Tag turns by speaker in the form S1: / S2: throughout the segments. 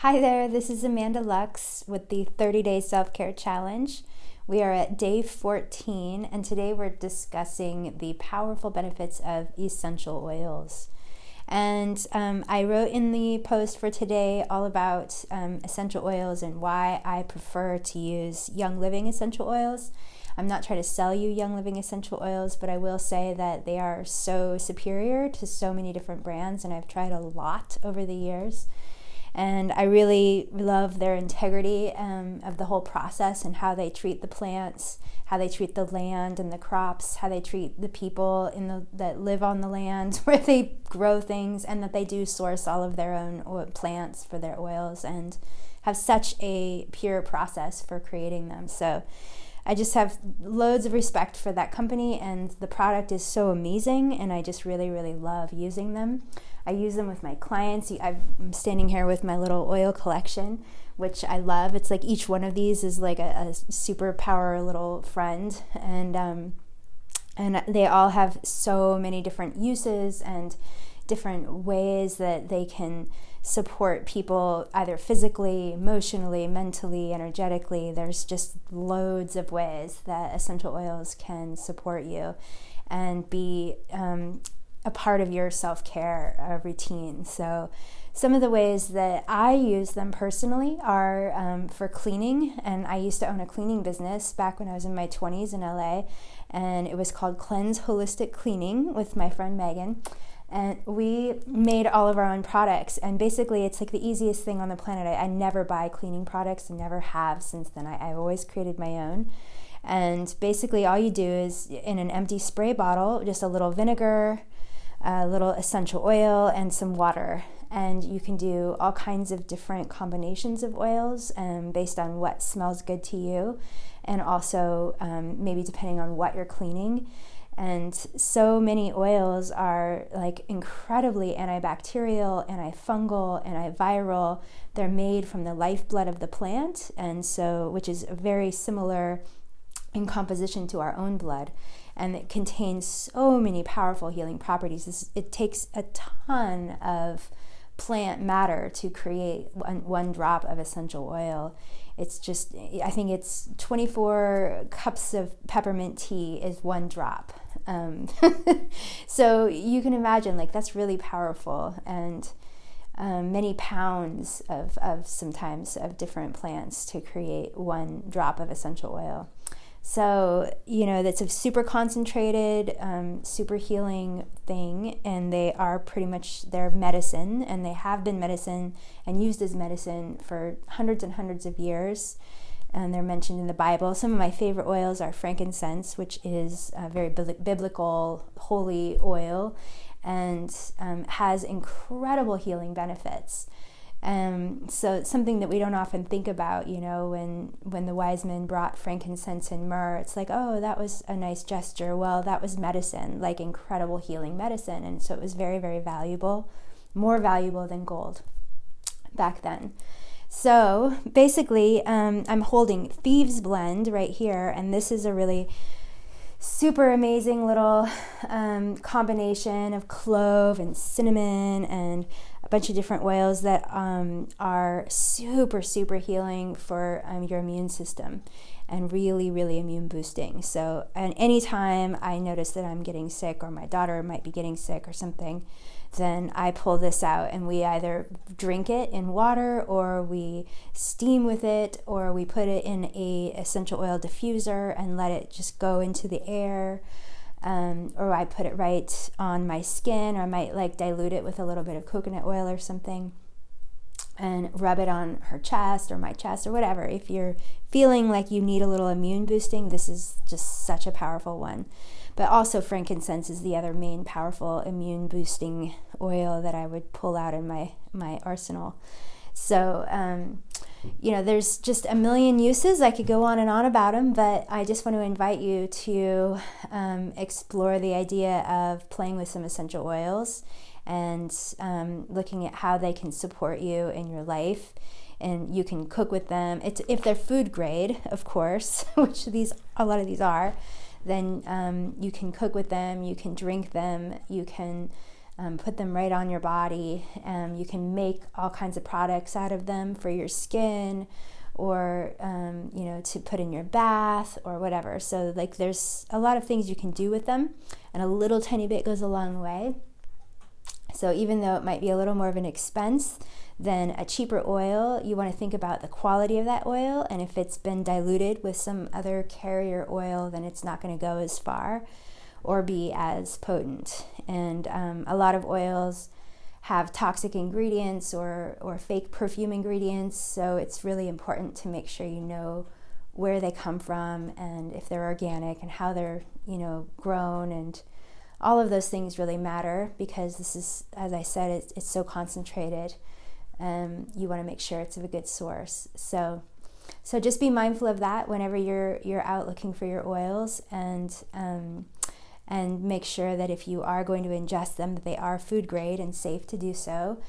S1: Hi there, this is Amanda Lux with the 30-Day Self-Care Challenge. We are at day 14, and today we're discussing the powerful benefits of essential oils. And I wrote in the post for today all about essential oils and why I prefer to use Young Living essential oils. I'm not trying to sell you Young Living essential oils, but I will say that they are so superior to so many different brands, and I've tried a lot over the years. And I really love their integrity of the whole process and how they treat the plants, how they treat the land and the crops, how they treat the people that live on the land where they grow things, and that they do source all of their own plants for their oils and have such a pure process for creating them. So I just have loads of respect for that company, and the product is so amazing, and I just really, really love using them. I use them with my clients. I'm standing here with my little oil collection, which I love. It's like each one of these is like a superpower little friend, and they all have so many different uses and different ways that they can support people either physically, emotionally, mentally, energetically. There's just loads of ways that essential oils can support you and be a part of your self-care routine. So some of the ways that I use them personally are for cleaning, and I used to own a cleaning business back when I was in my 20s in LA, and it was called Cleanse Holistic Cleaning with my friend Megan. And we made all of our own products, and basically it's like the easiest thing on the planet. I never buy cleaning products and never have since then. I've always created my own. And basically all you do is, in an empty spray bottle, just a little vinegar, a little essential oil, and some water. And you can do all kinds of different combinations of oils based on what smells good to you, and also maybe depending on what you're cleaning. And so many oils are like incredibly antibacterial, antifungal, antiviral. They're made from the lifeblood of the plant, and so which is very similar in composition to our own blood. And it contains so many powerful healing properties. It takes a ton of plant matter to create one drop of essential oil. It's just, I think it's 24 cups of peppermint tea is one drop. So you can imagine, like, that's really powerful, and many pounds of sometimes of different plants to create one drop of essential oil. So, that's a super concentrated, super healing thing, and they are pretty much, they're medicine, and they have been medicine and used as medicine for hundreds and hundreds of years, and they're mentioned in the Bible. Some of my favorite oils are frankincense, which is a very biblical, holy oil, and has incredible healing benefits. So it's something that we don't often think about, when the wise men brought frankincense and myrrh, it's like, oh, that was a nice gesture. Well, that was medicine, like incredible healing medicine. And so it was very, very valuable, more valuable than gold back then. So basically, I'm holding Thieves Blend right here, and this is a really super amazing little combination of clove and cinnamon and a bunch of different oils that are super, super healing for your immune system and really, really immune boosting. So, and anytime I notice that I'm getting sick, or my daughter might be getting sick or something, then I pull this out, and we either drink it in water, or we steam with it, or we put it in a essential oil diffuser and let it just go into the air, or I put it right on my skin, or I might dilute it with a little bit of coconut oil or something and rub it on her chest or my chest or whatever. If you're feeling like you need a little immune boosting, this is just such a powerful one. But also frankincense is the other main powerful immune boosting oil that I would pull out in my arsenal. So, there's just a million uses. I could go on and on about them, but I just want to invite you to explore the idea of playing with some essential oils and looking at how they can support you in your life. And you can cook with them. If they're food grade, of course, which a lot of these are, then you can cook with them, you can drink them, you can put them right on your body. You can make all kinds of products out of them for your skin, or to put in your bath or whatever. So like there's a lot of things you can do with them, and a little tiny bit goes a long way. So even though it might be a little more of an expense than a cheaper oil, you want to think about the quality of that oil, and if it's been diluted with some other carrier oil, then it's not going to go as far or be as potent. And a lot of oils have toxic ingredients or fake perfume ingredients, so it's really important to make sure you know where they come from and if they're organic and how they're grown, and all of those things really matter, because this is, as I said, it's so concentrated. You want to make sure it's of a good source. So just be mindful of that whenever you're out looking for your oils, and make sure that if you are going to ingest them, that they are food grade and safe to do so.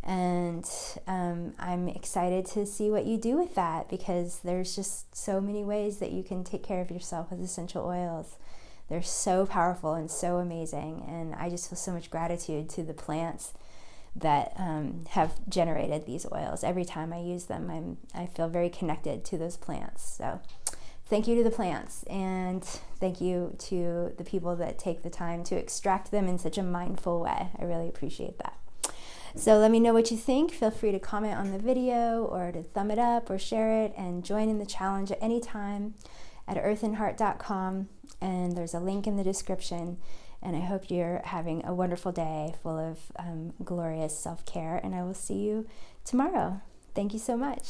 S1: And I'm excited to see what you do with that, because there's just so many ways that you can take care of yourself with essential oils. They're so powerful and so amazing, and I just feel so much gratitude to the plants that have generated these oils. Every time I use them, I feel very connected to those plants. So thank you to the plants, and thank you to the people that take the time to extract them in such a mindful way. I really appreciate that. So let me know what you think. Feel free to comment on the video, or to thumb it up or share it, and join in the challenge at any time at earthandheart.com, and there's a link in the description. And I hope you're having a wonderful day full of glorious self-care, and I will see you tomorrow. Thank you so much.